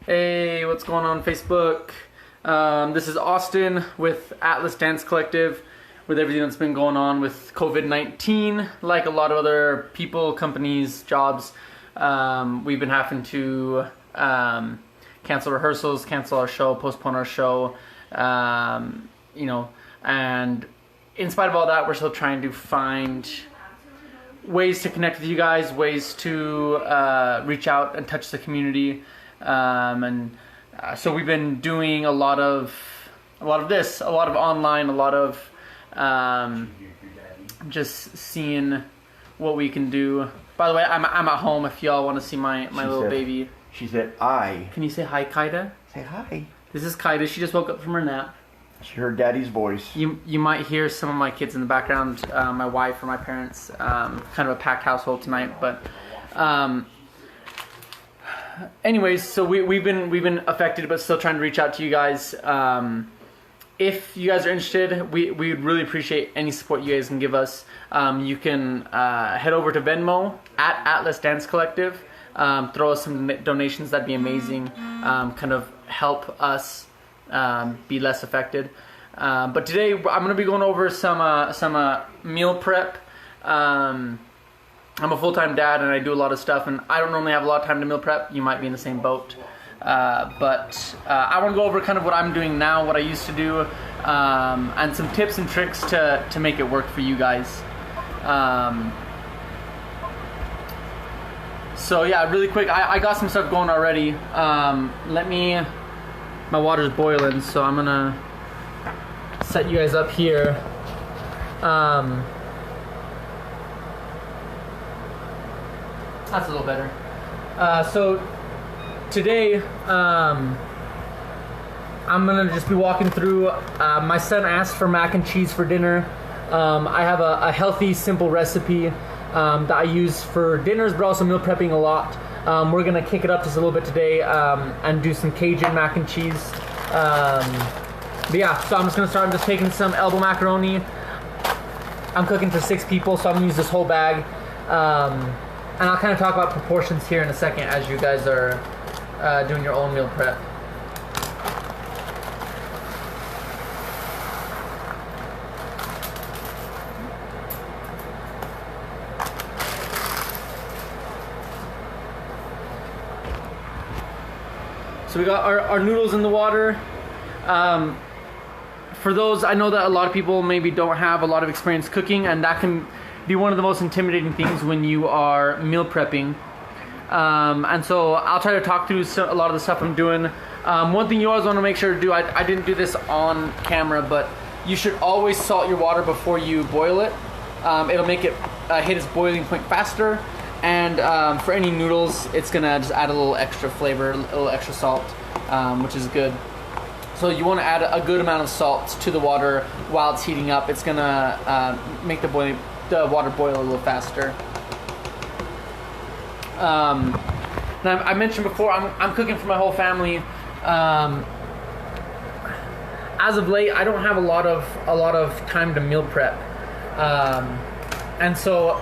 Hey, what's going on Facebook? This is Austin with Atlas Dance Collective. With everything that's been going on with COVID-19, like a lot of other people, companies, jobs, we've been having to cancel rehearsals, cancel our show, postpone our show, and in spite of all that, we're still trying to find ways to connect with you guys, ways to reach out and touch the community. So we've been doing a lot of this, a lot of online, a lot of just seeing what we can do. By the way, I'm at home if y'all want to see my little baby. She said, "I." Can you say hi, Kaida? Say hi. This is Kaida. She just woke up from her nap. She heard Daddy's voice. You might hear some of my kids in the background. My wife or my parents. Kind of a packed household tonight, but. Anyways, so we've been affected, but still trying to reach out to you guys. If you guys are interested, we would really appreciate any support you guys can give us. You can head over to Venmo at Atlas Dance Collective. Throw us some donations, that'd be amazing. Kind of help us be less affected. But today I'm going to be going over some meal prep. I'm a full-time dad and I do a lot of stuff, and I don't normally have a lot of time to meal prep. You might be in the same boat. But I want to go over kind of what I'm doing now, what I used to do, and some tips and tricks to make it work for you guys. So yeah, really quick, I got some stuff going already. My water's boiling, so I'm gonna set you guys up here. That's a little better. So today, I'm gonna just be walking through. My son asked for mac and cheese for dinner. I have a healthy, simple recipe that I use for dinners, but also meal prepping a lot. We're gonna kick it up just a little bit today and do some Cajun mac and cheese. But yeah, so I'm just gonna start. I'm just taking some elbow macaroni. I'm cooking for 6 people, so I'm gonna use this whole bag. And I'll kind of talk about proportions here in a second as you guys are doing your own meal prep. So we got our noodles in the water. For those, I know that a lot of people maybe don't have a lot of experience cooking, and that can be one of the most intimidating things when you are meal prepping. And so I'll try to talk through a lot of the stuff I'm doing. One thing you always want to make sure to do, I didn't do this on camera, but you should always salt your water before you boil it. It'll make it hit its boiling point faster. And for any noodles, it's gonna just add a little extra flavor, a little extra salt, which is good. So you want to add a good amount of salt to the water while it's heating up. It's gonna make the water boil a little faster. Now I mentioned before, I'm cooking for my whole family. As of late, I don't have a lot of time to meal prep, and so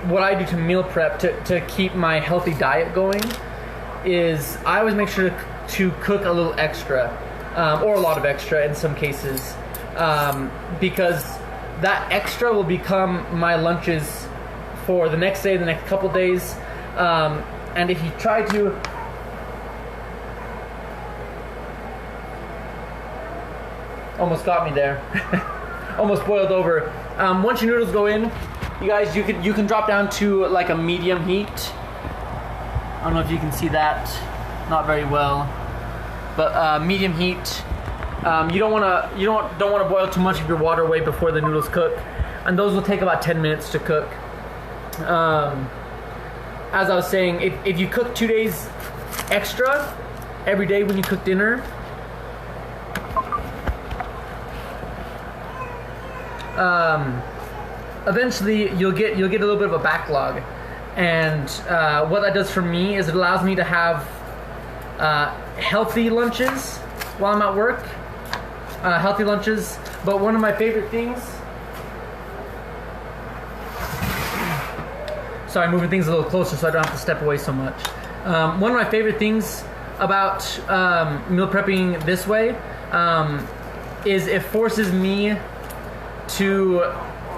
what I do to meal prep to keep my healthy diet going is I always make sure to cook a little extra, or a lot of extra in some cases, because that extra will become my lunches for the next day, the next couple days. And if you try to almost got me there, almost boiled over. Once your noodles go in, you guys, you can drop down to like a medium heat. I don't know if you can see that, not very well, but medium heat. You don't want to boil too much of your water away before the noodles cook, and those will take about 10 minutes to cook. As I was saying, if you cook 2 days extra every day when you cook dinner, eventually you'll get a little bit of a backlog, and what that does for me is it allows me to have healthy lunches while I'm at work. Healthy lunches, but one of my favorite things. Sorry, moving things a little closer so I don't have to step away so much. One of my favorite things about meal prepping this way is it forces me to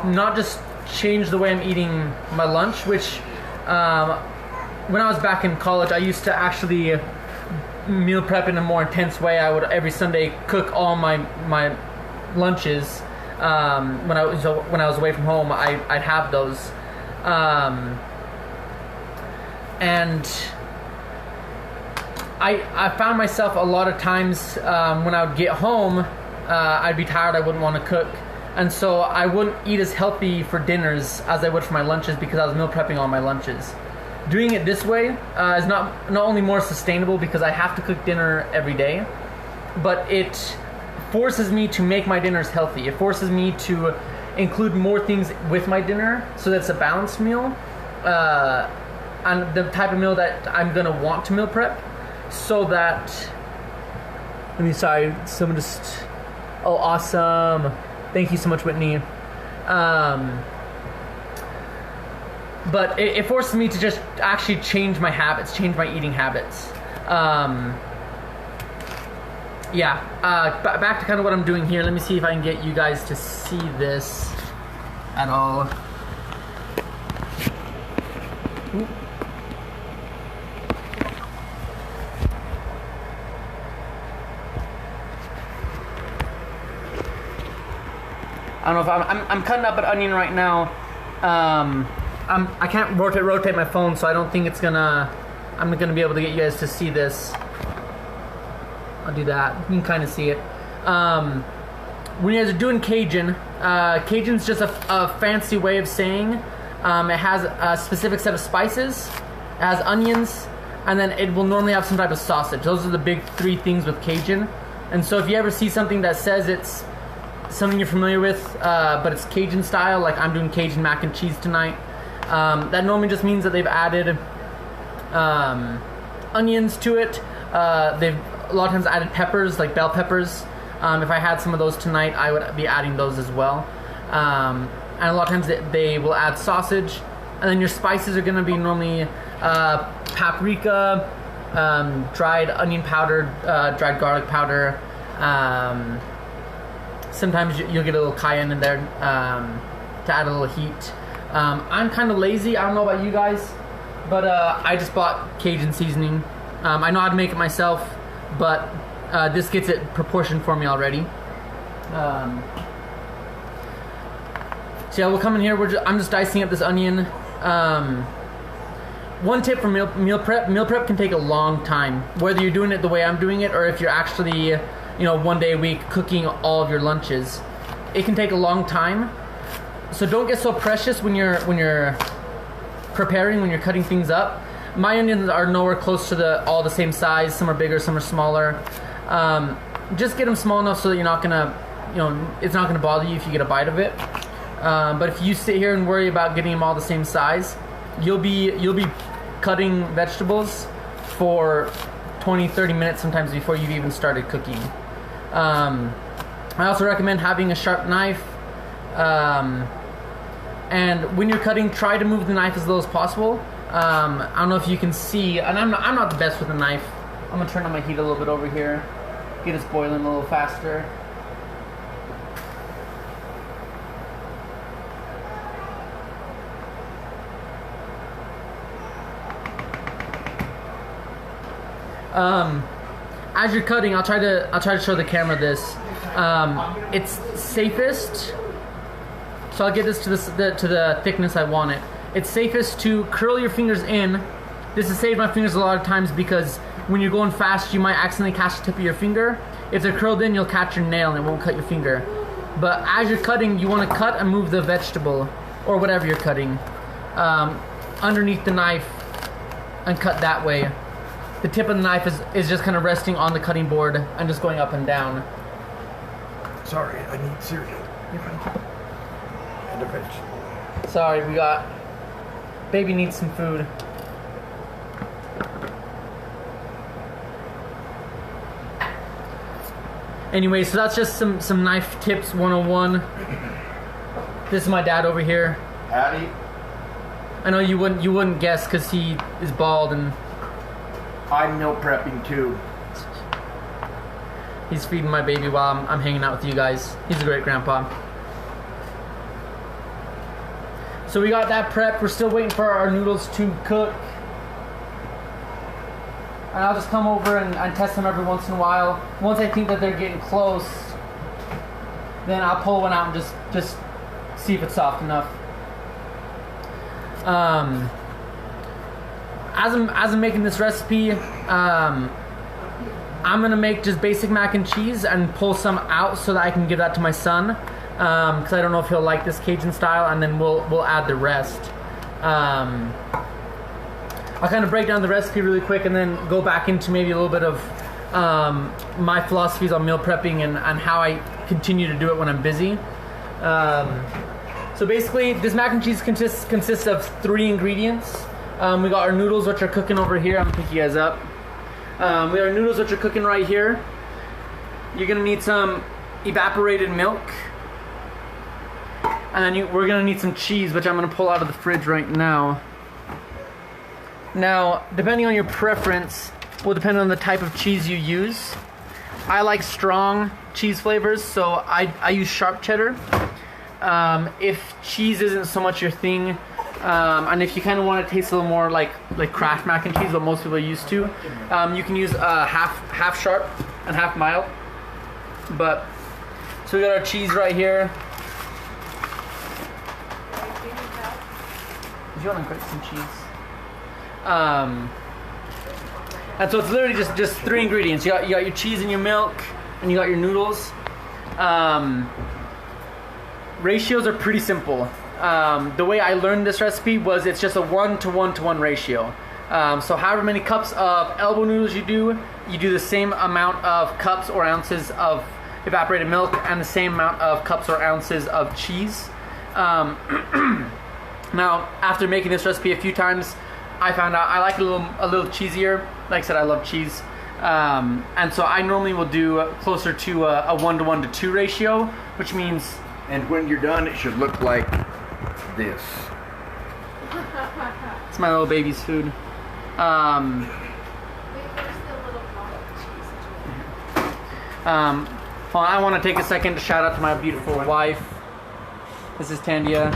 not just change the way I'm eating my lunch, which when I was back in college, I used to actually meal prep in a more intense way. I would every Sunday cook all my lunches. When I was away from home, I'd have those, and I found myself a lot of times when I would get home, I'd be tired. I wouldn't want to cook, and so I wouldn't eat as healthy for dinners as I would for my lunches because I was meal prepping all my lunches. Doing it this way is not only more sustainable because I have to cook dinner every day, but it forces me to make my dinners healthy. It forces me to include more things with my dinner so that it's a balanced meal, and the type of meal that I'm gonna want to meal prep, so that someone just, oh, awesome, thank you so much, Whitney. But it forces me to just actually change my habits, change my eating habits. Back to kind of what I'm doing here. Let me see if I can get you guys to see this at all. Oop. I don't know if I'm cutting up an onion right now. I can't rotate my phone, so I don't think I'm gonna be able to get you guys to see this. I'll do that. You can kind of see it. When you guys are doing Cajun, Cajun's just a fancy way of saying it has a specific set of spices, it has onions, and then it will normally have some type of sausage. Those are the big three things with Cajun. And so if you ever see something that says it's something you're familiar with, but it's Cajun style, like I'm doing Cajun mac and cheese tonight, that normally just means that they've added onions to it. They've a lot of times added peppers, like bell peppers. If I had some of those tonight, I would be adding those as well. And a lot of times they will add sausage. And then your spices are going to be normally paprika, dried onion powder, dried garlic powder. Sometimes you'll get a little cayenne in there to add a little heat. I'm kind of lazy. I don't know about you guys, but I just bought Cajun seasoning. I know how to make it myself, but this gets it proportioned for me already. So yeah, we'll come in here. I'm just dicing up this onion. One tip for meal prep can take a long time. Whether you're doing it the way I'm doing it, or if you're actually, one day a week cooking all of your lunches, it can take a long time. So don't get so precious when you're preparing, when you're cutting things up. My onions are nowhere close to all the same size. Some are bigger, some are smaller. Just get them small enough so that you're not gonna, it's not gonna bother you if you get a bite of it. But if you sit here and worry about getting them all the same size, you'll be cutting vegetables for 20-30 minutes sometimes before you've even started cooking. I also recommend having a sharp knife. And when you're cutting, try to move the knife as low as possible. I don't know if you can see, and I'm not the best with a knife. I'm gonna turn on my heat a little bit over here, get us boiling a little faster. As you're cutting, I'll try to show the camera this. It's safest. So I'll get this to the thickness I want it. It's safest to curl your fingers in. This has saved my fingers a lot of times because when you're going fast, you might accidentally catch the tip of your finger. If they're curled in, you'll catch your nail and it won't cut your finger. But as you're cutting, you want to cut and move the vegetable or whatever you're cutting underneath the knife and cut that way. The tip of the knife is just kind of resting on the cutting board and just going up and down. Sorry, I need cereal. And a vegetable. Sorry, baby needs some food. Anyway, so that's just some knife tips 101. This is my dad over here. Howdy. I know you wouldn't guess because he is bald and I'm meal prepping too. He's feeding my baby while I'm hanging out with you guys. He's a great grandpa. So we got that prepped. We're still waiting for our noodles to cook. And I'll just come over and test them every once in a while. Once I think that they're getting close, then I'll pull one out and just see if it's soft enough. As I'm making this recipe, I'm gonna make just basic mac and cheese and pull some out so that I can give that to my son, because I don't know if he'll like this Cajun style, and then we'll add the rest. I'll kind of break down the recipe really quick and then go back into maybe a little bit of my philosophies on meal prepping and how I continue to do it when I'm busy. So basically, this mac and cheese consists of 3 ingredients. We got our noodles, which are cooking over here. I'm gonna pick you guys up. We have our noodles, which are cooking right here. You're gonna need some evaporated milk, and then we're gonna need some cheese, which I'm gonna pull out of the fridge right now. Now, depending on your preference, will depend on the type of cheese you use. I like strong cheese flavors, so I use sharp cheddar. If cheese isn't so much your thing, and if you kind of want to taste a little more like Kraft mac and cheese, what most people are used to, you can use half sharp and half mild. But so we got our cheese right here. If you want to grate some cheese. And so it's literally just 3 ingredients. You got your cheese and your milk, and you got your noodles. Ratios are pretty simple. The way I learned this recipe was it's just a 1-to-1-to-1 ratio. So however many cups of elbow noodles you do the same amount of cups or ounces of evaporated milk and the same amount of cups or ounces of cheese. Now, after making this recipe a few times, I found out I like it a little cheesier. Like I said, I love cheese. And so I normally will do closer to a 1-to-1-to-2 ratio, which means... And when you're done, it should look like this. It's my little baby's food. Well, I want to take a second to shout out to my beautiful wife. This is Tandia.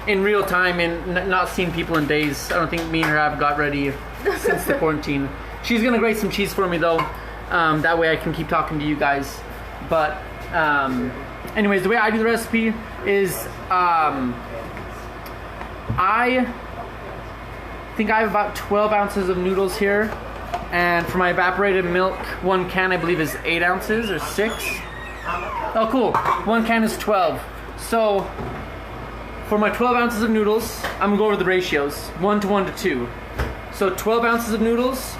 In real time, and not seeing people in days, I don't think me and her have got ready since the quarantine. She's gonna grate some cheese for me though. That way I can keep talking to you guys. But anyways, the way I do the recipe is I think I have about 12 ounces of noodles here, and for my evaporated milk, 1 can I believe is 8 ounces or 6. Oh cool, 1 can is 12. So for my 12 ounces of noodles, I'm gonna go over the ratios, 1-to-1-to-2. So 12 ounces of noodles,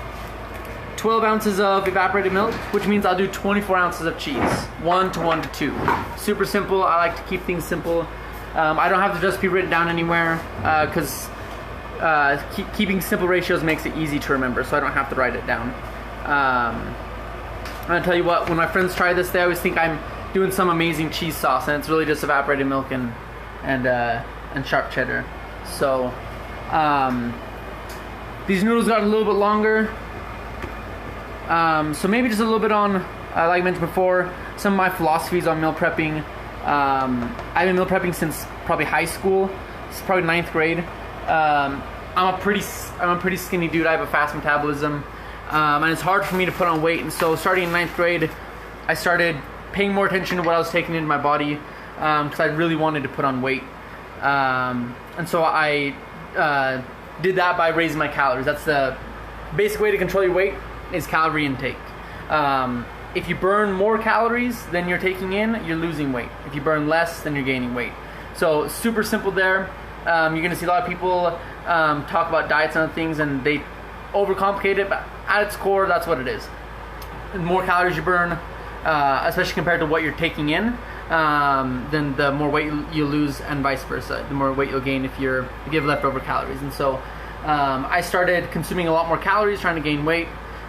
12 ounces of evaporated milk, which means I'll do 24 ounces of cheese, 1-to-1-to-2. Super simple. I like to keep things simple. I don't have the recipe written down anywhere because keeping simple ratios makes it easy to remember, so I don't have to write it down. I'm gonna tell you what, when my friends try this, they always think I'm doing some amazing cheese sauce, and it's really just evaporated milk and sharp cheddar. So these noodles got a little bit longer. So maybe just a little bit on, like I mentioned before, some of my philosophies on meal prepping. I've been meal prepping since probably high school. It's probably 9th grade. I'm a pretty skinny dude. I have a fast metabolism, and it's hard for me to put on weight. And so starting in 9th grade, I started paying more attention to what I was taking into my body, because I really wanted to put on weight. And so I did that by raising my calories. That's the basic way to control your weight, is calorie intake. If you burn more calories than you're taking in, you're losing weight. If you burn less, then you're gaining weight. So super simple there. You're gonna see a lot of people talk about diets and other things, and they overcomplicate it, but at its core, that's what it is. The more calories you burn, especially compared to what you're taking in, then the more weight you lose, and vice versa. The more weight you'll gain if you have leftover calories. And so I started consuming a lot more calories, trying to gain weight.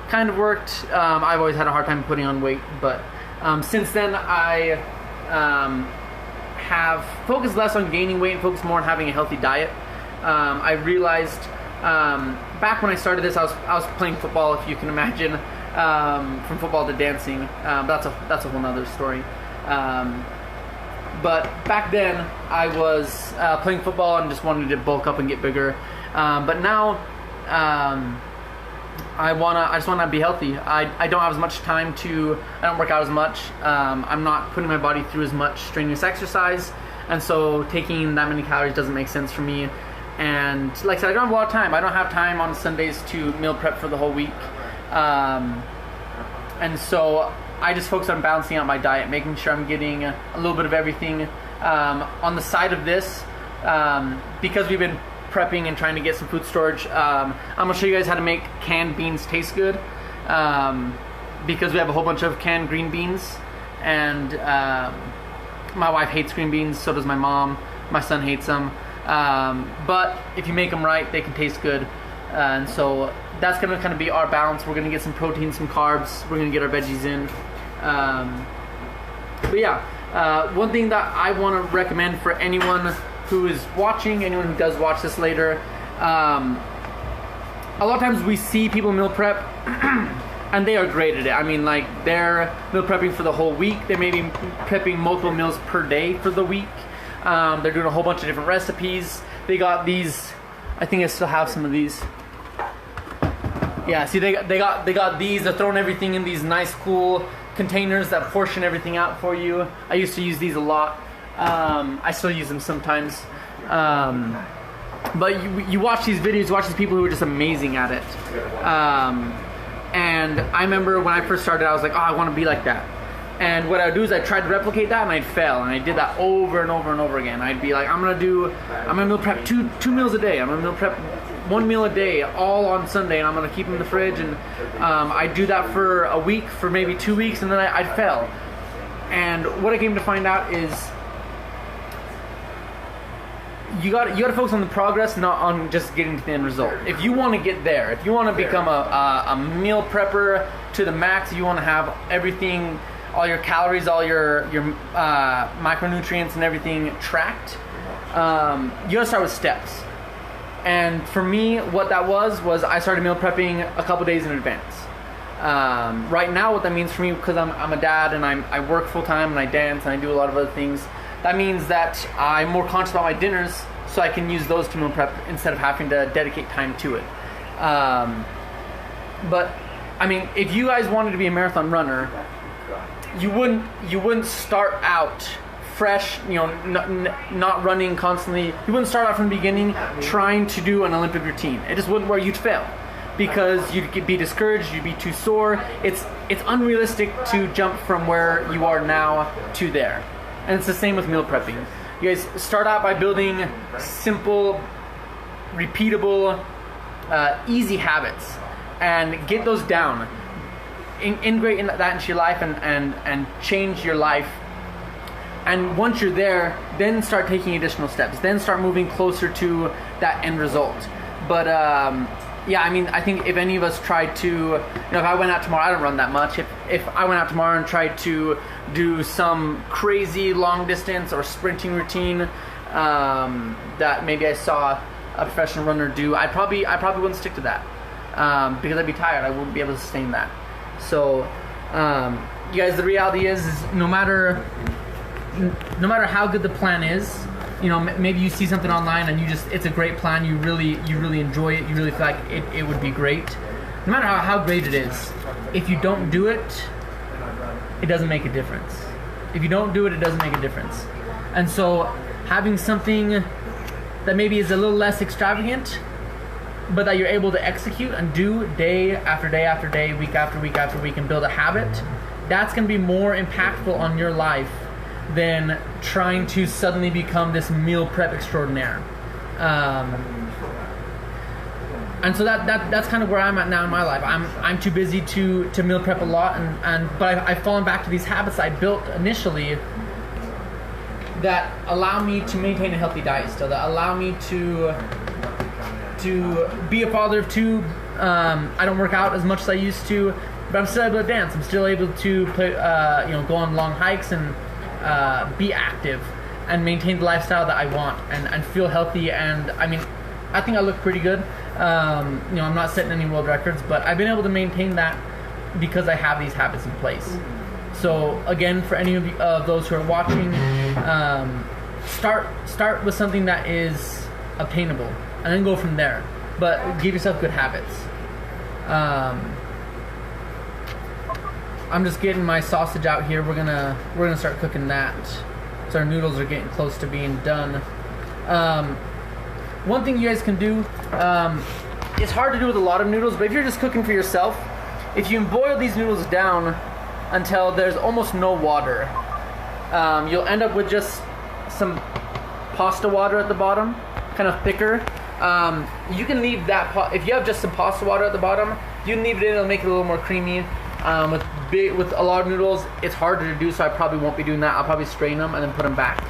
Kind of worked. I've always had a hard time putting on weight, but since then I have focused less on gaining weight and focused more on having a healthy diet. I realized back when I started this, I was playing football, if you can imagine, from football to dancing. That's a whole nother story. But back then, I was playing football and just wanted to bulk up and get bigger. But now, I just wanna be healthy. I don't have as much time I don't work out as much. I'm not putting my body through as much strenuous exercise, and so taking that many calories doesn't make sense for me. And like I said, I don't have a lot of time. I don't have time on Sundays to meal prep for the whole week. And so I just focus on balancing out my diet, making sure I'm getting a little bit of everything. On the side of this, because we've been prepping and trying to get some food storage, I'm gonna show you guys how to make canned beans taste good, because we have a whole bunch of canned green beans, and my wife hates green beans, so does my mom. My son hates them, but if you make them right, they can taste good. And so that's gonna kind of be our balance. We're gonna get some protein, some carbs, we're gonna get our veggies in. But yeah, one thing that I want to recommend for anyone who is watching, anyone who does watch this later, a lot of times we see people meal prep and they are great at it. I mean, like, they're meal prepping for the whole week. They may be prepping multiple meals per day for the week. They're doing a whole bunch of different recipes. They got these, I think I still have some of these. Yeah, see, they got these. They're throwing everything in these nice, cool containers that portion everything out for you. I used to use these a lot. I still use them sometimes. But you watch these videos, watch these people who are just amazing at it. And I remember when I first started, I was like, oh, I want to be like that. And what I would do is I tried to replicate that, and I'd fail. And I did that over and over and over again. I'd be like, I'm gonna meal prep two meals a day. I'm gonna meal prep one meal a day, all on Sunday, and I'm gonna keep them in the fridge. And I'd do that for a week, for maybe 2 weeks, and then I'd fail. And what I came to find out is you got to focus on the progress, not on just getting to the end result. If you want to get there, if you want to become a meal prepper to the max, you want to have everything, all your calories, all your micronutrients and everything tracked, you got to start with steps. And for me, what that was I started meal prepping a couple days in advance. Right now, what that means for me, because I'm a dad and I work full time and I dance and I do a lot of other things, that means that I'm more conscious about my dinners, so I can use those to meal prep instead of having to dedicate time to it. But I mean, if you guys wanted to be a marathon runner, you wouldn't start out fresh, not running constantly. You wouldn't start out from the beginning trying to do an Olympic routine. It just wouldn't work. You'd fail because you'd be discouraged. You'd be too sore. It's unrealistic to jump from where you are now to there. And it's the same with meal prepping. You guys start out by building simple, repeatable, easy habits, and get those down. Integrate that into your life and change your life. And once you're there, then start taking additional steps. Then start moving closer to that end result. But yeah, I mean, I think if any of us tried to, if I went out tomorrow, I don't run that much. If I went out tomorrow and tried to do some crazy long distance or sprinting routine that maybe I saw a professional runner do, I probably wouldn't stick to that because I'd be tired. I wouldn't be able to sustain that. So, you guys, the reality is no matter how good the plan is, maybe you see something online and it's a great plan, you really enjoy it, you really feel like it would be great. No matter how great it is, if you don't do it, it doesn't make a difference. If you don't do it, it doesn't make a difference. And so having something that maybe is a little less extravagant, but that you're able to execute and do day after day after day, week after week after week, and build a habit, that's going to be more impactful on your life than trying to suddenly become this meal prep extraordinaire. And so that's kind of where I'm at now in my life. I'm too busy to meal prep a lot, but I've fallen back to these habits I built initially that allow me to maintain a healthy diet still, that allow me to be a father of two. I don't work out as much as I used to, but I'm still able to dance. I'm still able to go on long hikes and be active and maintain the lifestyle that I want and feel healthy. And I mean, I think I look pretty good. You know, I'm not setting any world records, but I've been able to maintain that because I have these habits in place. So again, for any of those who are watching, start with something that is obtainable, and then go from there. But give yourself good habits. I'm just getting my sausage out here. We're gonna start cooking that. So our noodles are getting close to being done. One thing you guys can do, it's hard to do with a lot of noodles, but if you're just cooking for yourself, if you boil these noodles down until there's almost no water, you'll end up with just some pasta water at the bottom, kind of thicker. You can leave that, if you have just some pasta water at the bottom, you can leave it in, it'll make it a little more creamy. With a lot of noodles, it's harder to do, so I probably won't be doing that. I'll probably strain them and then put them back.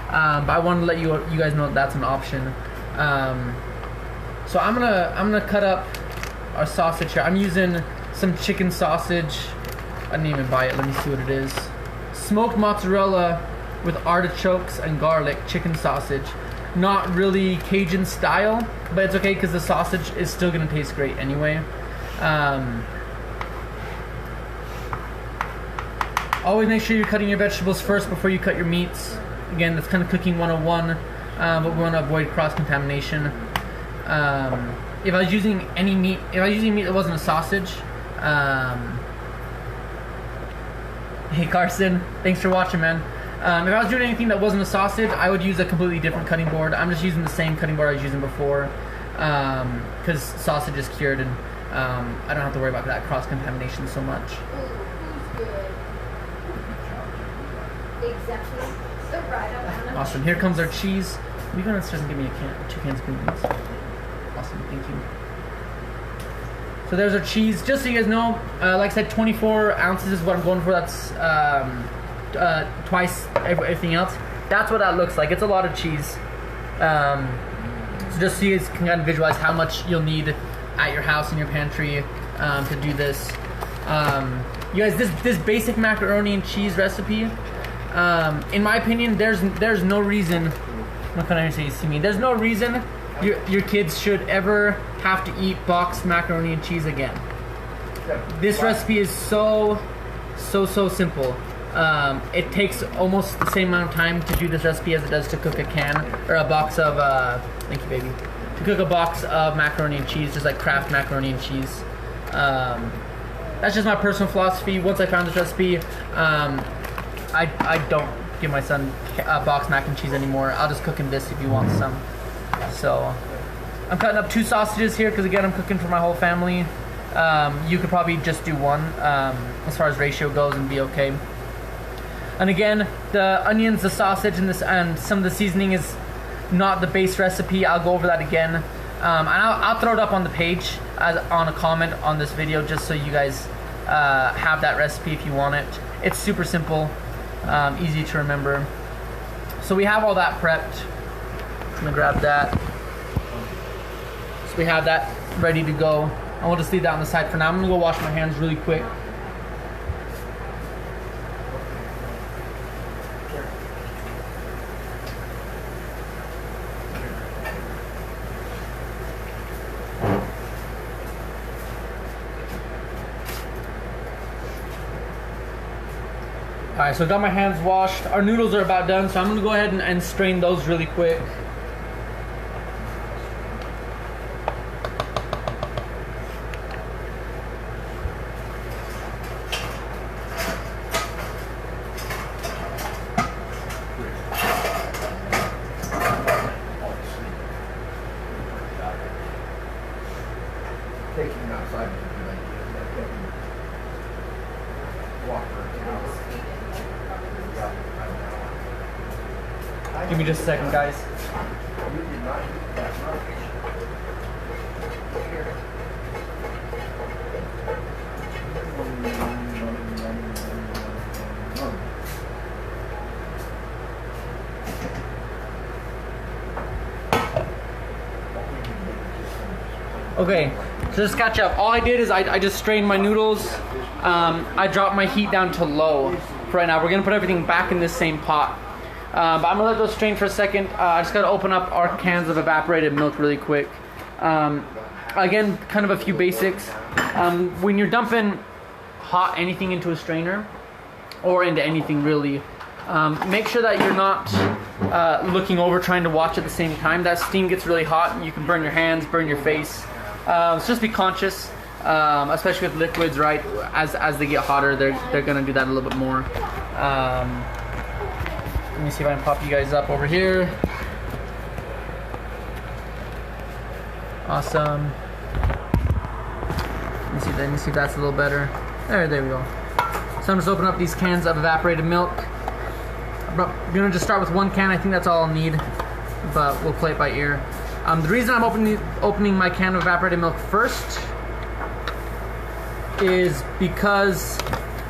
But I want to let you guys know that's an option. So I'm gonna cut up our sausage here. I'm using some chicken sausage. I didn't even buy it. Let me see what it is. Smoked mozzarella with artichokes and garlic chicken sausage. Not really Cajun style, but it's okay because the sausage is still gonna taste great anyway. Always make sure you're cutting your vegetables first before you cut your meats. Again, that's kind of cooking 101, but we want to avoid cross-contamination. If I was using any meat, if I was using meat that wasn't a sausage, hey Carson, thanks for watching, man. If I was doing anything that wasn't a sausage, I would use a completely different cutting board. I'm just using the same cutting board I was using before, because sausage is cured and I don't have to worry about that cross-contamination so much. Awesome. Here comes our cheese. We're gonna start and give me 2 cans of green beans. Awesome. Thank you. So there's our cheese. Just so you guys know, like I said, 24 ounces is what I'm going for. That's twice everything else. That's what that looks like. It's a lot of cheese. So just so you guys can kind of visualize how much you'll need at your house in your pantry to do this. You guys, this basic macaroni and cheese recipe. In my opinion, there's no reason. I'm not gonna say you see me. There's no reason your kids should ever have to eat boxed macaroni and cheese again. This recipe is so simple. It takes almost the same amount of time to do this recipe as it does to cook a can or a box of. Thank you, baby. To cook a box of macaroni and cheese, just like Kraft macaroni and cheese. That's just my personal philosophy. Once I found this recipe, I don't give my son boxed mac and cheese anymore. I'll just cook him this if he wants some. So I'm cutting up 2 sausages here because again I'm cooking for my whole family. You could probably just do one as far as ratio goes and be okay. And again, the onions, the sausage, and some of the seasoning is not the base recipe. I'll go over that again. And I'll throw it up on the page on a comment on this video just so you guys have that recipe if you want it. It's super simple. Easy to remember. So we have all that prepped. I'm gonna grab that. So we have that ready to go. And we'll just leave that on the side for now. I'm gonna go wash my hands really quick. Alright, so I got my hands washed. Our noodles are about done, so I'm going to go ahead and strain those really quick. Taking them outside is a good idea. Walk around. Give me just a second, guys. Okay, so just catch up. All I did is I just strained my noodles. I dropped my heat down to low for right now. We're gonna put everything back in this same pot. But I'm gonna let those strain for a second. I just gotta open up our cans of evaporated milk really quick. Again, kind of a few basics. When you're dumping hot anything into a strainer, or into anything really, make sure that you're not looking over trying to watch at the same time. That steam gets really hot and you can burn your hands, burn your face. So just be conscious, especially with liquids, right? As they get hotter, they're gonna do that a little bit more. Let me see if I can pop you guys up over here. Awesome. Let me see if that's a little better. There we go. So I'm just opening up these cans of evaporated milk. I'm gonna just start with one can. I think that's all I'll need, but we'll play it by ear. The reason I'm opening my can of evaporated milk first is because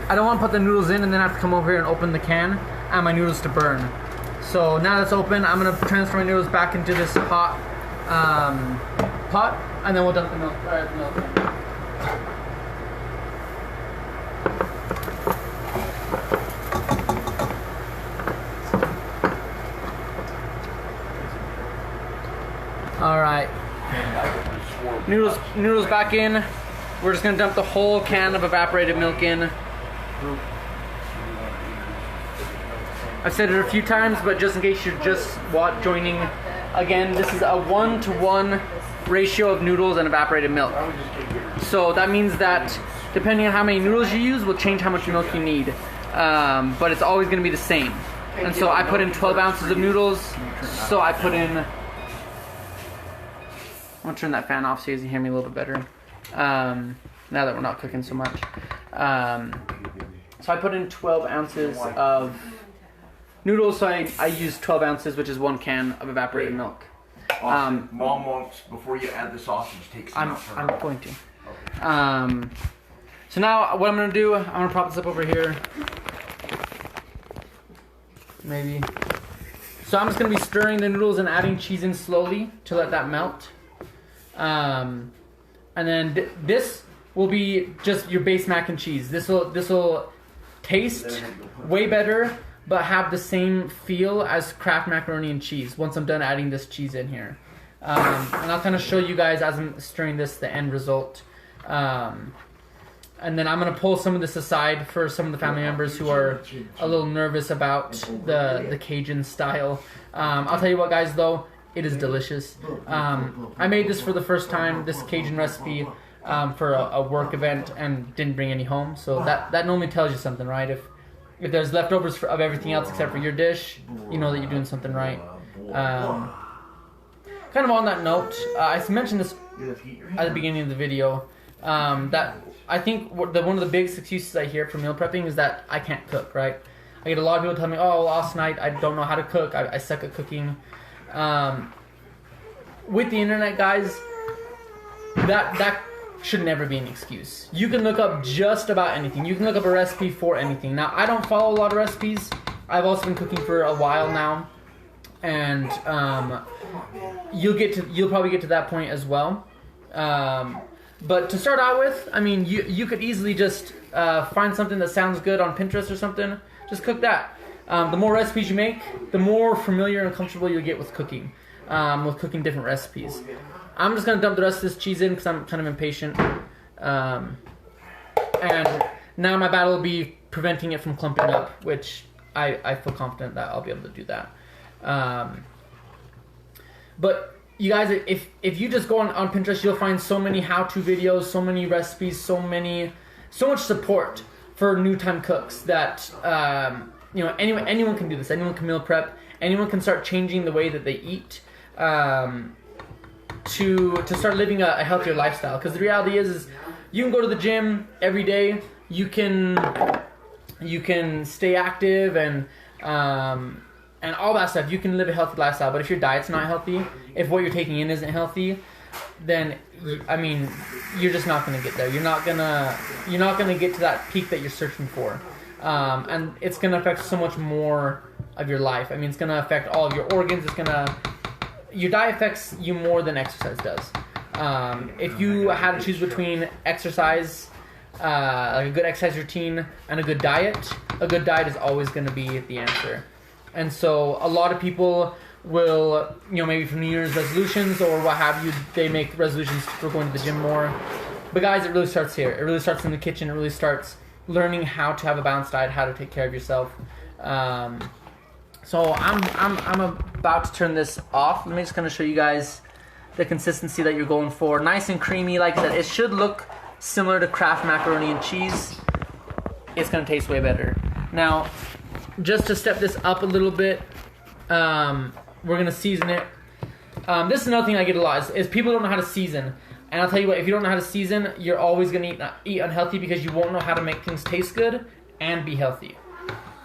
I don't want to put the noodles in and then have to come over here and open the can and my noodles to burn. So now that's open, I'm gonna transfer my noodles back into this hot pot, and then we'll dump the milk. The milk in. All right, noodles back in. We're just gonna dump the whole can of evaporated milk in. I've said it a few times, but just in case you're just joining, again, this is a 1-to-1 ratio of noodles and evaporated milk. So that means that depending on how many noodles you use will change how much milk you need. But it's always gonna be the same. And so I put in 12 ounces of noodles, so I put in, I'm gonna turn that fan off so you guys can hear me a little bit better. Now that we're not cooking so much. So I put in 12 ounces of noodles, so I use 12 ounces, which is 1 can of evaporated milk. Mom wants, before you add the sausage, take some out. I'm going to. So now what I'm going to do, I'm going to prop this up over here. Maybe. So I'm just going to be stirring the noodles and adding cheese in slowly to let that melt. And then this will be just your base mac and cheese. This will taste way better, but have the same feel as Kraft macaroni and cheese once I'm done adding this cheese in here. And I'll kind of show you guys as I'm stirring this the end result. And then I'm going to pull some of this aside for some of the family members who are a little nervous about the Cajun style. I'll tell you what, guys, though, it is delicious. I made this for the first time, this Cajun recipe, for a work event, and didn't bring any home. So that normally tells you something, right? If there's leftovers of everything else except for your dish, you know that you're doing something right. Kind of on that note, I mentioned this at the beginning of the video, that I think one of the biggest excuses I hear for meal prepping is that I can't cook, right? I get a lot of people tell me, oh, last night I don't know how to cook, I suck at cooking. With the internet, guys, that should never be an excuse. You can look up just about anything. You can look up a recipe for anything. Now, I don't follow a lot of recipes. I've also been cooking for a while now, and you'll probably get to that point as well. But to start out with, I mean, you could easily just find something that sounds good on Pinterest or something. Just cook that. The more recipes you make, the more familiar and comfortable you'll get with cooking different recipes. I'm just going to dump the rest of this cheese in because I'm kind of impatient. And now my battle will be preventing it from clumping up, which I feel confident that I'll be able to do that. But you guys, if you just go on Pinterest, you'll find so many how-to videos, so many recipes, so much support for new-time cooks that anyone can do this. Anyone can meal prep. Anyone can start changing the way that they eat. To start living a healthier lifestyle, because the reality is you can go to the gym every day, you can stay active and all that stuff. You can live a healthy lifestyle, but if your diet's not healthy, if what you're taking in isn't healthy, then I mean you're just not going to get there. You're not gonna get to that peak that you're searching for, and it's going to affect so much more of your life. I mean, it's going to affect all of your organs. Your diet affects you more than exercise does. If you had to choose between exercise, like a good exercise routine, and a good diet is always going to be the answer. And so a lot of people will, maybe for New Year's resolutions or what have you, they make resolutions for going to the gym more. But guys, it really starts here. It really starts in the kitchen. It really starts learning how to have a balanced diet, how to take care of yourself. So I'm about to turn this off. Let me just kind of show you guys the consistency that you're going for. Nice and creamy. Like I said, it should look similar to Kraft macaroni and cheese. It's going to taste way better. Now, just to step this up a little bit, we're going to season it. This is another thing I get a lot, is people don't know how to season. And I'll tell you what, if you don't know how to season, you're always going to eat unhealthy because you won't know how to make things taste good and be healthy.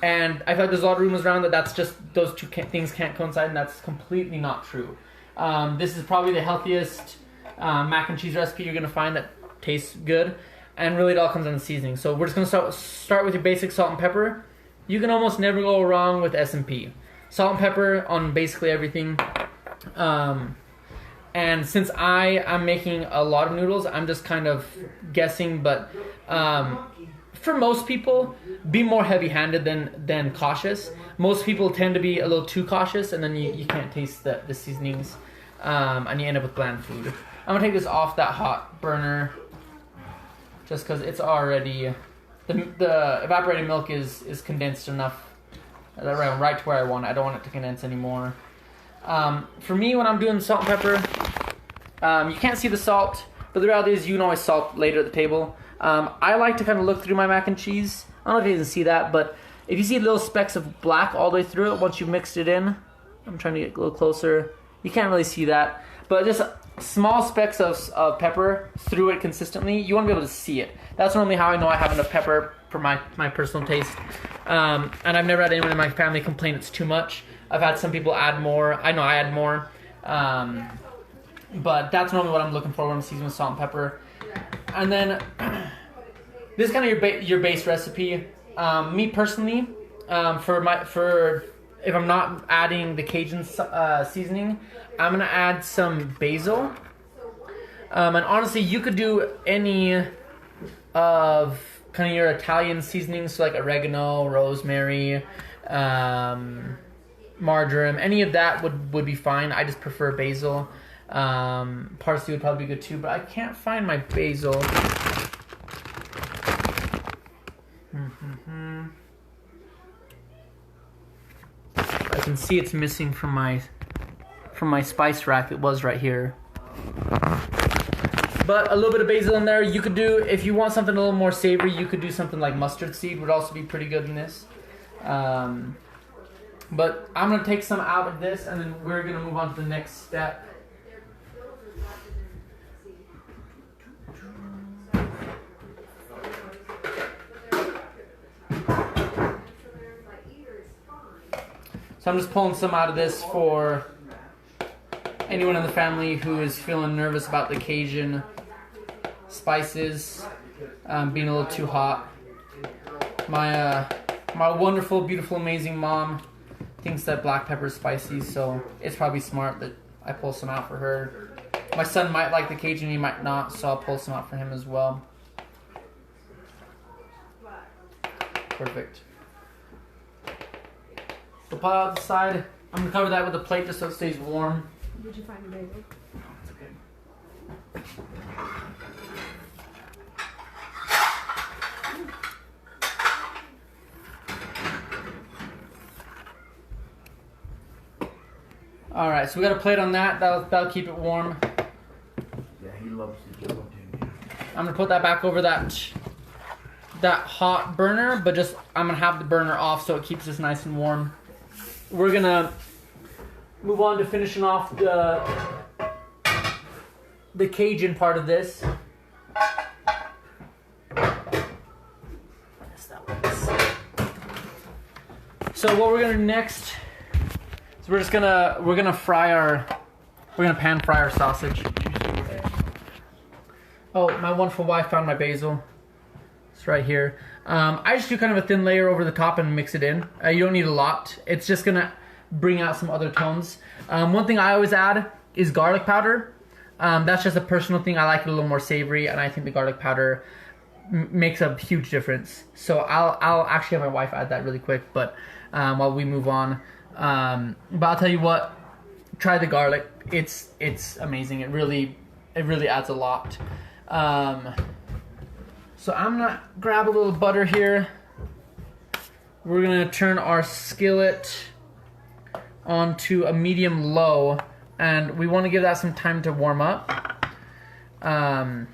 And I feel like there's a lot of rumors around that's just those two things can't coincide, and that's completely not true. This is probably the healthiest mac and cheese recipe you're going to find that tastes good. And really it all comes down to seasoning. So we're just going to start with your basic salt and pepper. You can almost never go wrong with S&P. Salt and pepper on basically everything. And since I am making a lot of noodles, I'm just kind of guessing, but for most people, be more heavy-handed than cautious. Most people tend to be a little too cautious, and then you can't taste the seasonings, and you end up with bland food. I'm going to take this off that hot burner, just because it's already... The evaporated milk is condensed enough right to where I want it. I don't want it to condense anymore. For me, when I'm doing salt and pepper, you can't see the salt, but the reality is you can always salt later at the table. I like to kind of look through my mac and cheese. I don't know if you can see that, but if you see little specks of black all the way through it once you've mixed it in, I'm trying to get a little closer. You can't really see that, but just small specks of pepper through it consistently, you want to be able to see it. That's normally how I know I have enough pepper for my personal taste. And I've never had anyone in my family complain it's too much. I've had some people add more. I know I add more. But that's normally what I'm looking for when I'm seasoning with salt and pepper. And then this is kind of your base recipe. Me personally, for if I'm not adding the Cajun seasoning, I'm gonna add some basil. And honestly, you could do any of kind of your Italian seasonings, so like oregano, rosemary, marjoram, any of that would be fine. I just prefer basil. Parsley would probably be good too, but I can't find my basil. I can see it's missing from my spice rack. It was right here. But a little bit of basil in there. You could do, if you want something a little more savory, you could do something like mustard seed would also be pretty good in this. But I'm going to take some out of this, and then we're going to move on to the next step. So I'm just pulling some out of this for anyone in the family who is feeling nervous about the Cajun spices being a little too hot. My wonderful, beautiful, amazing mom thinks that black pepper is spicy, so it's probably smart that I pull some out for her. My son might like the Cajun, he might not, so I'll pull some out for him as well. Perfect. So put out the side. I'm gonna cover that with a plate just so it stays warm. Did you find the basil? It's okay. All right, so we got a plate on that. That'll keep it warm. Yeah, he loves the jello too. I'm gonna put that back over that hot burner, but just I'm gonna have the burner off so it keeps us nice and warm. We're gonna move on to finishing off the Cajun part of this. So what we're gonna do next is we're gonna pan fry our sausage. Oh, my wonderful wife found my basil. It's right here. I just do kind of a thin layer over the top and mix it in. You don't need a lot. It's just gonna bring out some other tones. One thing I always add is garlic powder. That's just a personal thing. I like it a little more savory, and I think the garlic powder makes a huge difference. So I'll actually have my wife add that really quick, but while we move on, But I'll tell you what, try the garlic. It's amazing. It really adds a lot. So I'm gonna grab a little butter here. We're gonna turn our skillet onto a medium low, and we want to give that some time to warm up. Now,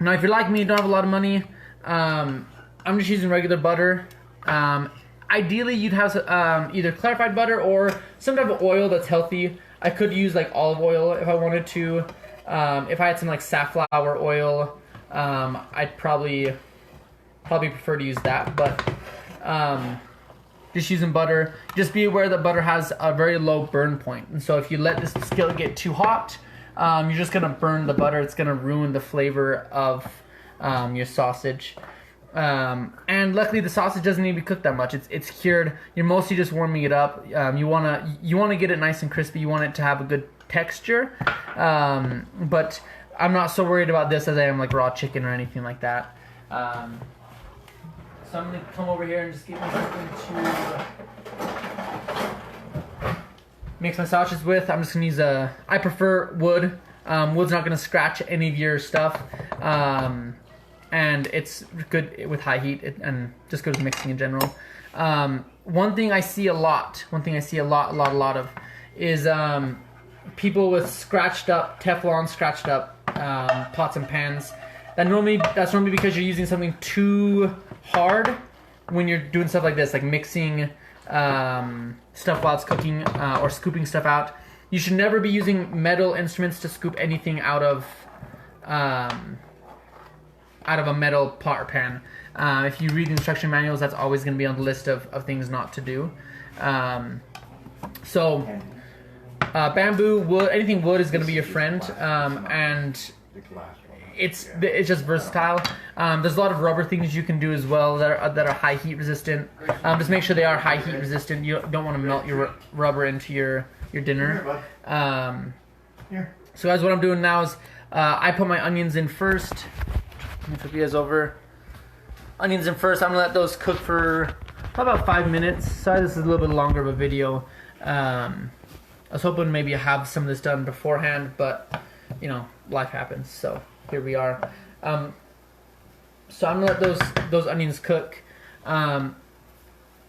if you're like me, you don't have a lot of money, I'm just using regular butter. Ideally, you'd have either clarified butter or some type of oil that's healthy. I could use like olive oil if I wanted to. If I had some like safflower oil, I'd probably prefer to use that. But just using butter. Just be aware that butter has a very low burn point, and so if you let this skillet get too hot, you're just gonna burn the butter. It's gonna ruin the flavor of your sausage. And luckily the sausage doesn't need to be cooked that much. It's cured. You're mostly just warming it up. You wanna get it nice and crispy. You want it to have a good texture. But I'm not so worried about this as I am like raw chicken or anything like that. So I'm gonna come over here and just get me something to mix my sausages with. I'm just gonna use I prefer wood. Wood's not gonna scratch any of your stuff. And it's good with high heat and just good with mixing in general. One thing I see a lot of is people with Teflon scratched up pots and pans. That's normally because you're using something too hard when you're doing stuff like this, like mixing stuff while it's cooking or scooping stuff out. You should never be using metal instruments to scoop anything out of a metal pot or pan. If you read the instruction manuals, that's always going to be on the list of things not to do. Bamboo, wood, anything wood is going to be your friend, and it's just versatile. There's a lot of rubber things you can do as well that are high heat resistant. Just make sure they are high heat resistant. You don't want to melt your rubber into your dinner. So guys, what I'm doing now is I put my onions in first. Let me flip you guys over. Onions in first. I'm gonna let those cook for about 5 minutes. Sorry, this is a little bit longer of a video. I was hoping maybe I have some of this done beforehand, but you know, life happens. So here we are. So I'm gonna let those onions cook. Now,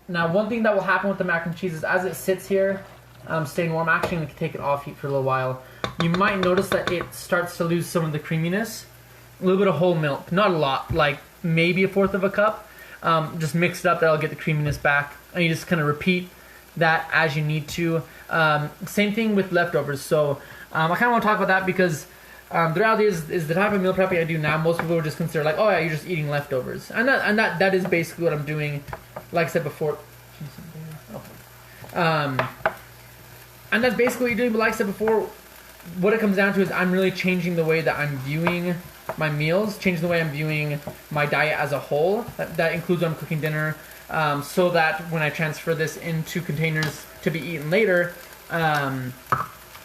one thing that will happen with the mac and cheese is as it sits here, staying warm. I'm actually gonna take it off heat for a little while. You might notice that it starts to lose some of the creaminess. A little bit of whole milk, not a lot, like maybe 1/4 of a cup. Just mix it up, that'll get the creaminess back, and you just kind of repeat that as you need to. Same thing with leftovers. So I kind of want to talk about that because the reality is the type of meal prepping I do now, most people would just consider like, oh yeah, you're just eating leftovers, and that is basically what I'm doing. Like I said before, and that's basically what you're doing. But like I said before, what it comes down to is I'm really changing the way that I'm viewing my meals, changing the way I'm viewing my diet as a whole. That includes when I'm cooking dinner, so that when I transfer this into containers to be eaten later,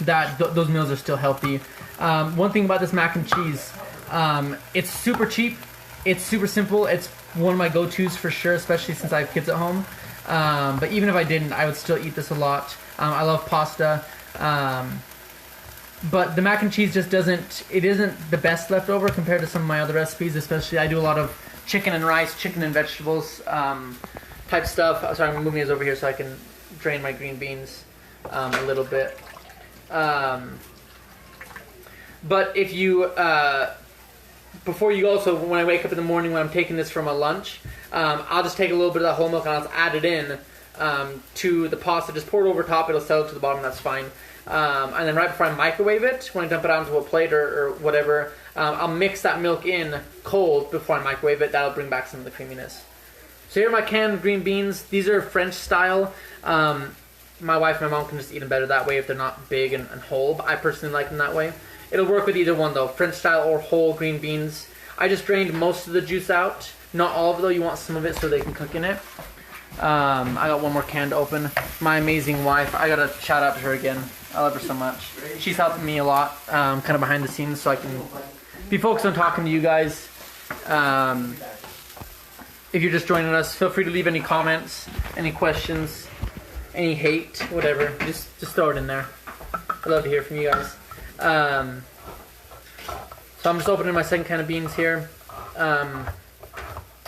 those meals are still healthy. One thing about this mac and cheese, it's super cheap, it's super simple, it's one of my go-tos for sure, especially since I have kids at home. But even if I didn't, I would still eat this a lot. I love pasta. But the mac and cheese just isn't the best leftover compared to some of my other recipes, especially I do a lot of chicken and rice, chicken and vegetables type stuff. Sorry, I'm moving this over here so I can drain my green beans a little bit. But if you, before you go, so when I wake up in the morning when I'm taking this from a lunch, I'll just take a little bit of that whole milk and I'll just add it in to the pasta, just pour it over top, it'll settle to the bottom, that's fine. And then right before I microwave it, when I dump it out into a plate or whatever, I'll mix that milk in cold before I microwave it. That'll bring back some of the creaminess. So here are my canned green beans. These are French style. My wife and my mom can just eat them better that way if they're not big and whole, but I personally like them that way. It'll work with either one though, French style or whole green beans. I just drained most of the juice out. Not all of it though, you want some of it so they can cook in it. I got one more can to open. My amazing wife, I gotta shout out to her again. I love her so much. She's helping me a lot, kind of behind the scenes, so I can be focused on talking to you guys. If you're just joining us, feel free to leave any comments, any questions, any hate, whatever, just throw it in there. I'd love to hear from you guys. So I'm just opening my second can of beans here. What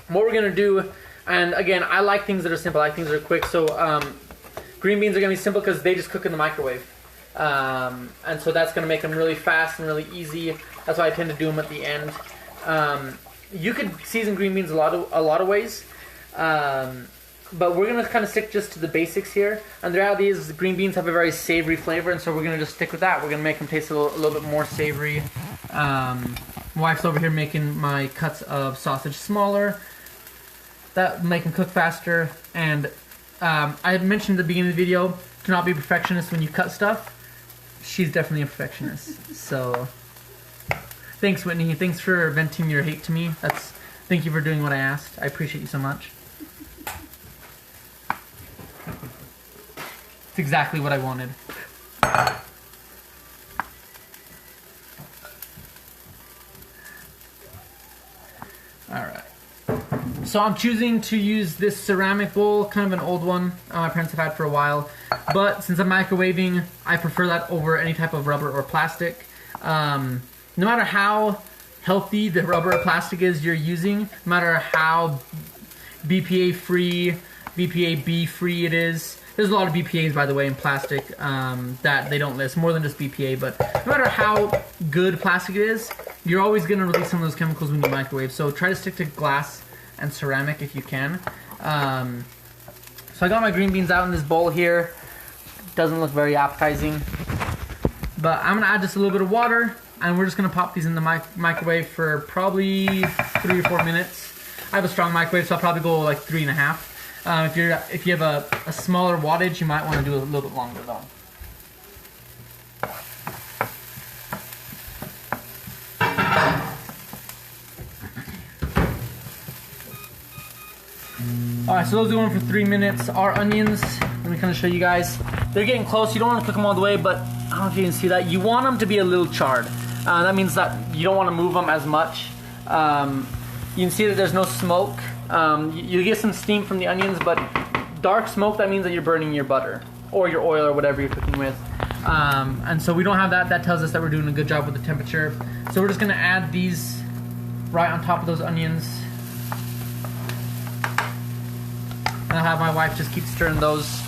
we're gonna do, and again, I like things that are simple, I like things that are quick. So green beans are gonna be simple because they just cook in the microwave. And so that's gonna make them really fast and really easy. That's why I tend to do them at the end. You could season green beans a lot of ways. But we're going to kind of stick just to the basics here. And the reality is the green beans have a very savory flavor, and so we're going to just stick with that. We're going to make them taste a little bit more savory. My wife's over here making my cuts of sausage smaller. That make them cook faster. And I had mentioned at the beginning of the video, do not be a perfectionist when you cut stuff. She's definitely a perfectionist. So thanks, Whitney. Thanks for venting your hate to me. Thank you for doing what I asked. I appreciate you so much. It's exactly what I wanted. Alright. So I'm choosing to use this ceramic bowl, kind of an old one my parents have had for a while. But since I'm microwaving, I prefer that over any type of rubber or plastic. No matter how healthy the rubber or plastic is you're using, no matter how BPA free, BPA B free it is. There's a lot of BPAs, by the way, in plastic that they don't list, more than just BPA, but no matter how good plastic it is, you're always going to release some of those chemicals when you microwave, so try to stick to glass and ceramic if you can. So I got my green beans out in this bowl here. Doesn't look very appetizing, but I'm going to add just a little bit of water, and we're just going to pop these in the microwave for probably 3 or 4 minutes. I have a strong microwave, so I'll probably go like 3.5. If you have a smaller wattage, you might want to do a little bit longer though. Alright, so those are going for 3 minutes. Our onions, let me kind of show you guys. They're getting close. You don't want to cook them all the way, but I don't know if you can see that. You want them to be a little charred. That means that you don't want to move them as much. You can see that there's no smoke. You get some steam from the onions, but dark smoke, that means that you're burning your butter or your oil or whatever you're cooking with. And so we don't have that. That tells us that we're doing a good job with the temperature. So we're just going to add these right on top of those onions. And I'll have my wife just keep stirring those.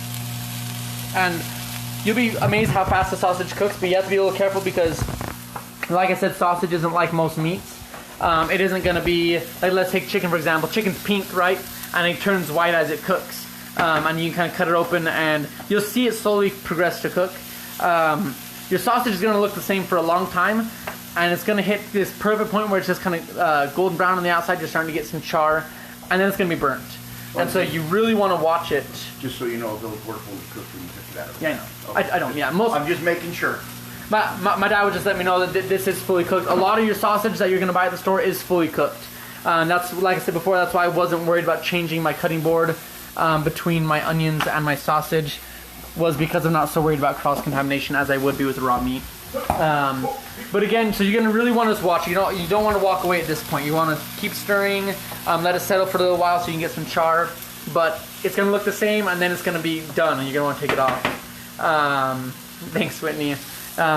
And you'll be amazed how fast the sausage cooks, but you have to be a little careful because, like I said, sausage isn't like most meats. It isn't going to be, like let's take chicken for example. Chicken's pink, right? And it turns white as it cooks. And you can kind of cut it open and you'll see it slowly progress to cook. Your sausage is going to look the same for a long time. And it's going to hit this perfect point where it's just kind of golden brown on the outside. You're starting to get some char. And then it's going to be burnt. And so you really want to watch it. Just so you know, those were fully cooked when you took it out of the Yeah, I know. I don't, yeah. I'm just making sure. My dad would just let me know that this is fully cooked. A lot of your sausage that you're going to buy at the store is fully cooked. That's, like I said before, that's why I wasn't worried about changing my cutting board between my onions and my sausage, was because I'm not so worried about cross-contamination as I would be with raw meat. But again, so you're going to really want to watch. You don't want to walk away at this point. You want to keep stirring, let it settle for a little while so you can get some char. But it's going to look the same, and then it's going to be done, and you're going to want to take it off. Thanks, Whitney.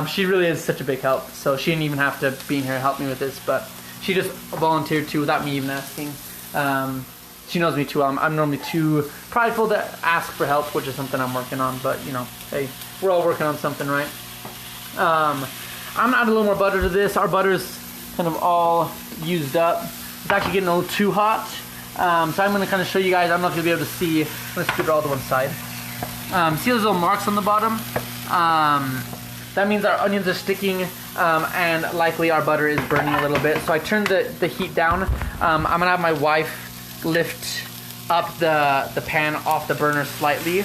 She really is such a big help, so she didn't even have to be in here to help me with this, but she just volunteered too without me even asking. She knows me too well. I'm normally too prideful to ask for help, which is something I'm working on, but you know, hey, we're all working on something, right? I'm gonna add a little more butter to this. Our butter's kind of all used up. It's actually getting a little too hot. So I'm gonna kind of show you guys. I don't know if you'll be able to see. I'm gonna scoot it all to one side. See those little marks on the bottom? That means our onions are sticking, and likely our butter is burning a little bit. So I turned the heat down. I'm gonna have my wife lift up the pan off the burner slightly.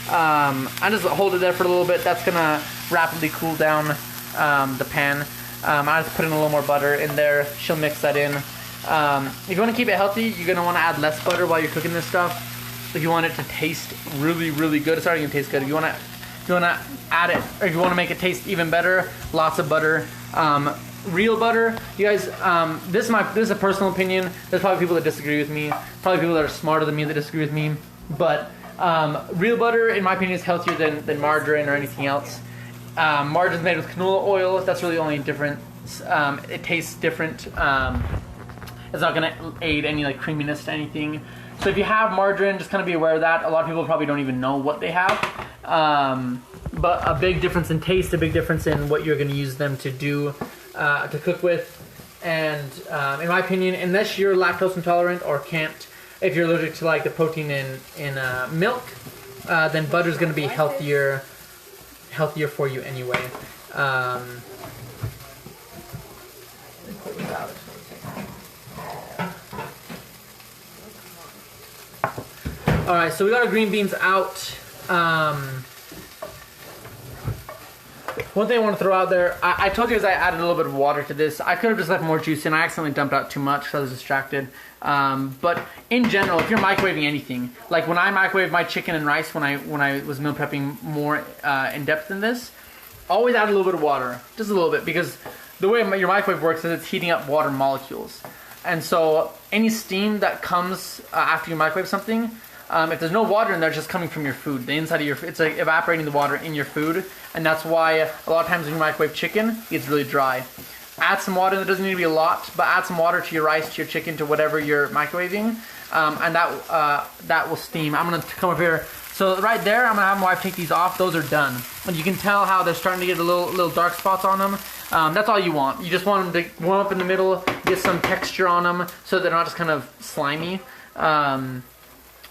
I just hold it there for a little bit. That's gonna rapidly cool down the pan. I just put in a little more butter in there. She'll mix that in. If you want to keep it healthy, you're gonna want to add less butter while you're cooking this stuff. If you want it to taste really, really good, it's already gonna taste good. If you want to add it, or if you want to make it taste even better, lots of butter. Real butter, you guys. This is a personal opinion. There's probably people that disagree with me. Probably people that are smarter than me that disagree with me. But Real butter, in my opinion, is healthier than margarine or anything else. Margarine's made with canola oil. That's really the only difference. It tastes different. It's not going to aid any like creaminess to anything. So if you have margarine, just kind of be aware of that. A lot of people probably don't even know what they have. But a big difference in taste, a big difference in what you're going to use them to do, to cook with. And in my opinion, unless you're lactose intolerant or can't, if you're allergic to like the protein in milk, then butter is going to be healthier for you anyway. All right, so we got our green beans out. One thing I want to throw out there, I told you guys I added a little bit of water to this. I could have just left more juice in. I accidentally dumped out too much because I was distracted. But in general, if you're microwaving anything, like when I microwave my chicken and rice when I was meal prepping more in depth than this, always add a little bit of water, just a little bit, because the way your microwave works is it's heating up water molecules. And so any steam that comes after you microwave something, if there's no water in there, it's just coming from your food. The inside of it's like evaporating the water in your food, and that's why a lot of times when you microwave chicken, it's really dry. Add some water. There doesn't need to be a lot, but add some water to your rice, to your chicken, to whatever you're microwaving, and that will steam. I'm gonna come over here. So right there, I'm gonna have my wife take these off. Those are done, and you can tell how they're starting to get a little dark spots on them. That's all you want. You just want them to warm up in the middle, get some texture on them, so they're not just kind of slimy.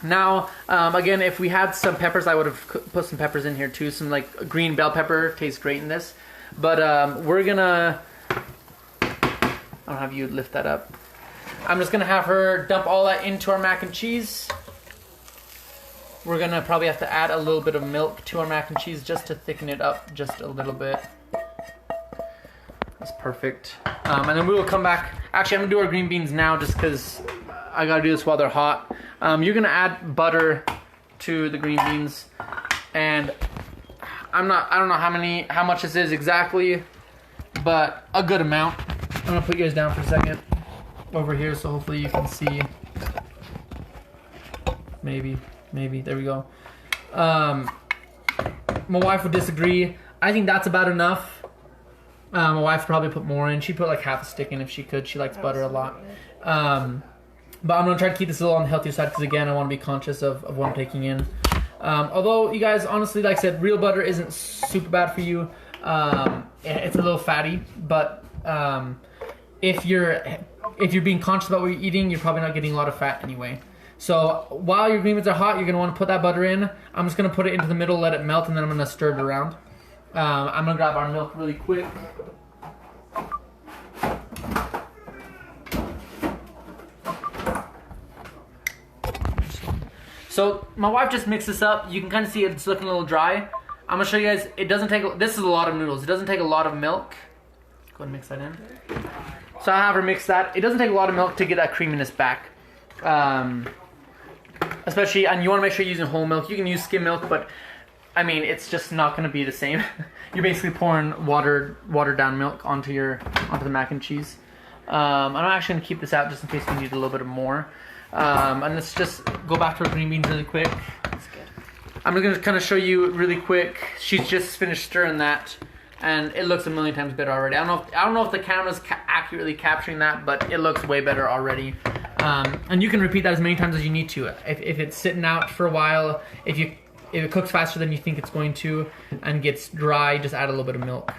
Now, again, if we had some peppers, I would have put some peppers in here too. Some like green bell pepper tastes great in this. But we're gonna, I'll have you lift that up. I'm just gonna have her dump all that into our mac and cheese. We're gonna probably have to add a little bit of milk to our mac and cheese just to thicken it up just a little bit. That's perfect. And then we will come back. Actually, I'm gonna do our green beans now just because I gotta do this while they're hot. You're gonna add butter to the green beans, and I don't know how much this is exactly, but a good amount. I'm gonna put you guys down for a second over here, so hopefully you can see. Maybe, there we go. My wife would disagree. I think that's about enough. My wife would probably put more in. She'd put like half a stick in if she could. She likes butter a lot. But I'm going to try to keep this a little on the healthier side because, again, I want to be conscious of what I'm taking in. Although, you guys, honestly, like I said, real butter isn't super bad for you. It's a little fatty, but if you're being conscious about what you're eating, you're probably not getting a lot of fat anyway. So while your green beans are hot, you're going to want to put that butter in. I'm just going to put it into the middle, let it melt, and then I'm going to stir it around. I'm going to grab our milk really quick. So my wife just mixed this up. You can kind of see it's looking a little dry. I'm gonna show you guys. It doesn't take. This is a lot of noodles. It doesn't take a lot of milk. Go ahead and mix that in. So I have her mix that. It doesn't take a lot of milk to get that creaminess back. Especially, and you want to make sure you're using whole milk. You can use skim milk, but I mean, it's just not gonna be the same. You're basically pouring watered down milk onto the mac and cheese. I'm actually gonna keep this out just in case we need a little bit more. And let's just go back to our green beans really quick. That's good. I'm going to kind of show you really quick. She's just finished stirring that, and it looks a million times better already. I don't know if the camera's accurately capturing that, but it looks way better already. And you can repeat that as many times as you need to. If it's sitting out for a while, if it cooks faster than you think it's going to, and gets dry, just add a little bit of milk,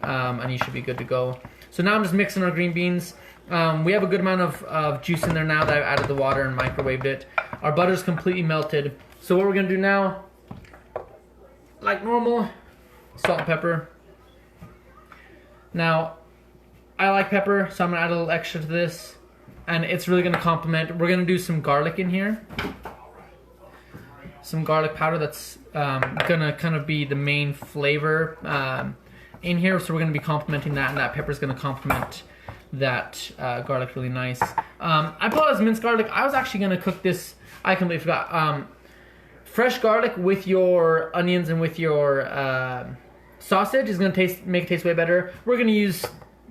and you should be good to go. So now I'm just mixing our green beans. We have a good amount of juice in there now that I've added the water and microwaved it. Our butter's completely melted. So what we're gonna do now, like normal, salt and pepper. Now, I like pepper, so I'm gonna add a little extra to this, and it's really gonna complement. We're gonna do some garlic in here. Some garlic powder that's gonna kind of be the main flavor in here, so we're gonna be complementing that, and that pepper's gonna complement that garlic really nice. I put as minced garlic. I was actually gonna cook this. I completely forgot. Fresh garlic with your onions and with your sausage is gonna make it taste way better. We're gonna use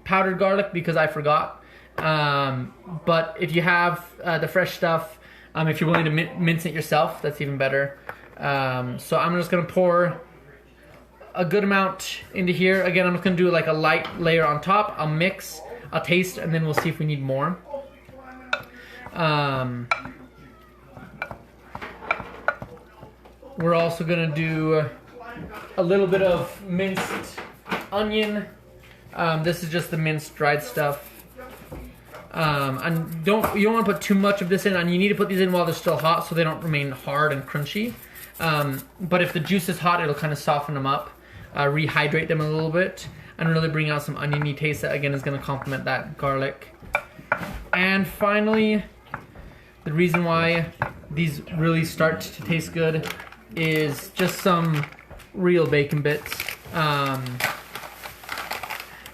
powdered garlic because I forgot. But if you have the fresh stuff, if you're willing to mince it yourself, that's even better. So I'm just gonna pour a good amount into here. Again, I'm just gonna do like a light layer on top. I'll mix, I'll taste, and then we'll see if we need more. We're also gonna do a little bit of minced onion. This is just the minced dried stuff. And you don't want to put too much of this in, and you need to put these in while they're still hot so they don't remain hard and crunchy. But if the juice is hot, it'll kind of soften them up, rehydrate them a little bit, and really bring out some oniony taste that again is going to complement that garlic. And finally, the reason why these really start to taste good is just some real bacon bits.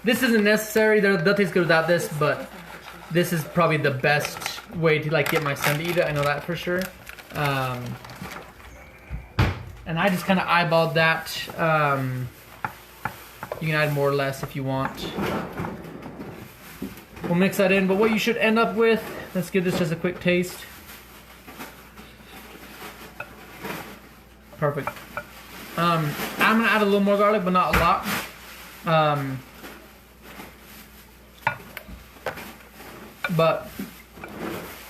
This isn't necessary, they'll taste good without this, but this is probably the best way to like get my son to eat it, I know that for sure. And I just kind of eyeballed that. You can add more or less if you want. We'll mix that in, but what you should end up with, let's give this just a quick taste. Perfect. I'm gonna add a little more garlic, but not a lot. But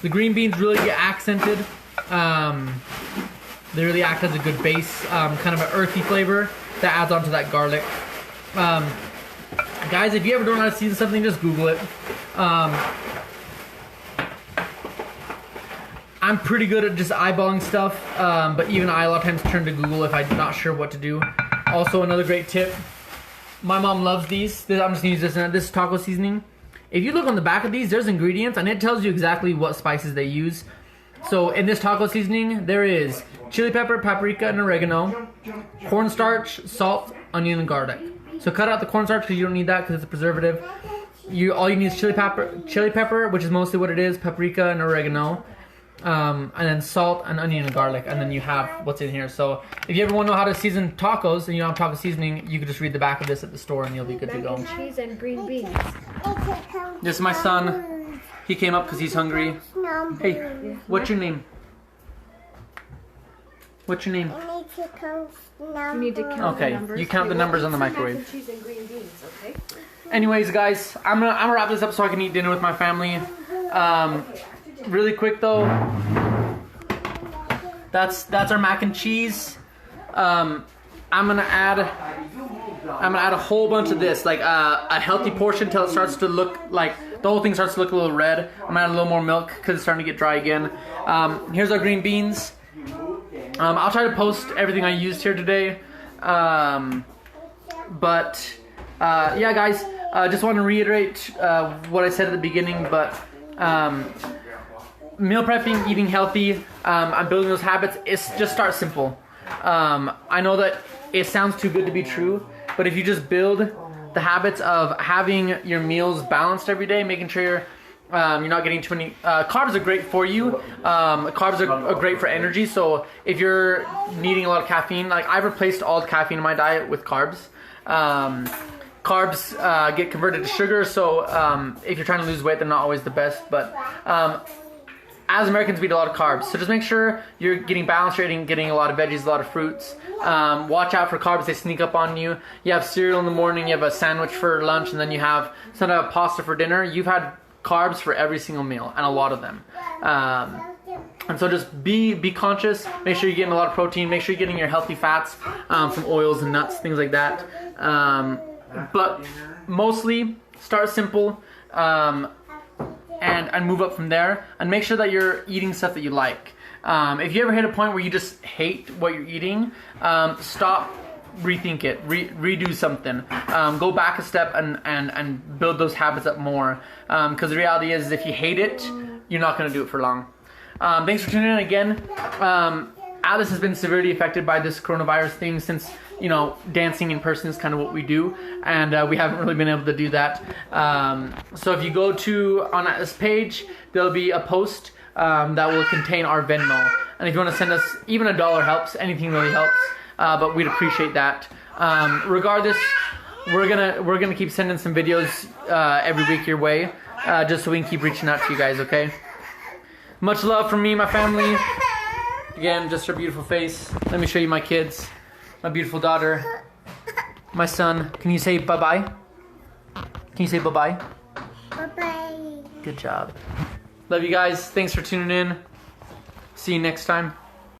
the green beans really get accented. They really act as a good base, kind of an earthy flavor that adds on to that garlic. Guys, if you ever don't know how to season something, just Google it. I'm pretty good at just eyeballing stuff, but even I a lot of times turn to Google if I'm not sure what to do. Also, another great tip. My mom loves these. I'm just gonna use this. This is taco seasoning. If you look on the back of these, there's ingredients, and it tells you exactly what spices they use. So in this taco seasoning, there is chili pepper, paprika, and oregano, cornstarch, salt, onion, and garlic. So cut out the cornstarch because you don't need that because it's a preservative. All you need is chili pepper, which is mostly what it is, paprika and oregano, and then salt and onion and garlic, and then you have what's in here. So if you ever want to know how to season tacos and you don't have taco seasoning, you can just read the back of this at the store and you'll be good to go. Mac and cheese and green beans. This is my son. He came up because he's hungry. Hey, what's your name? What's your name? You need to count the numbers. You count the numbers on the microwave. Mac and cheese and green beans, okay? Anyways, guys, I'm gonna wrap this up so I can eat dinner with my family. Really quick though, that's our mac and cheese. I'm gonna add a whole bunch of this, like a healthy portion till it starts to look like the whole thing starts to look a little red. I'm gonna add a little more milk because it's starting to get dry again. Here's our green beans. I'll try to post everything I used here today. Yeah, guys, just want to reiterate what I said at the beginning, but meal prepping, eating healthy, I'm building those habits. It's just start simple. I know that it sounds too good to be true, but if you just build the habits of having your meals balanced every day, making sure you're not getting too many carbs are great for you. Carbs are great for energy. So if you're needing a lot of caffeine, like I've replaced all the caffeine in my diet with carbs. Carbs get converted to sugar, so if you're trying to lose weight, they're not always the best. But as Americans, we eat a lot of carbs, so just make sure you're getting balanced. You're getting a lot of veggies, a lot of fruits. Watch out for carbs; they sneak up on you. You have cereal in the morning, you have a sandwich for lunch, and then you have some type of pasta for dinner. You've had carbs for every single meal, and a lot of them. And so just be conscious. Make sure you're getting a lot of protein. Make sure you're getting your healthy fats from oils and nuts, things like that. But mostly start simple and move up from there, and make sure that you're eating stuff that you like. If you ever hit a point where you just hate what you're eating, stop, rethink it, redo something, go back a step and build those habits up more, because the reality is if you hate it, you're not going to do it for long. Thanks for tuning in again. Alice has been severely affected by this coronavirus thing since, you know, dancing in person is kind of what we do, and we haven't really been able to do that. So if you go on this page, there'll be a post that will contain our Venmo, and if you want to send us, even $1 helps, anything really helps, but we'd appreciate that. Regardless, we're gonna keep sending some videos every week your way, just so we can keep reaching out to you guys, okay? Much love from me and my family. You Again, just her beautiful face. Let me show you my kids. My beautiful daughter. My son. Can you say bye-bye? Can you say bye-bye? Bye-bye. Good job. Love you guys. Thanks for tuning in. See you next time.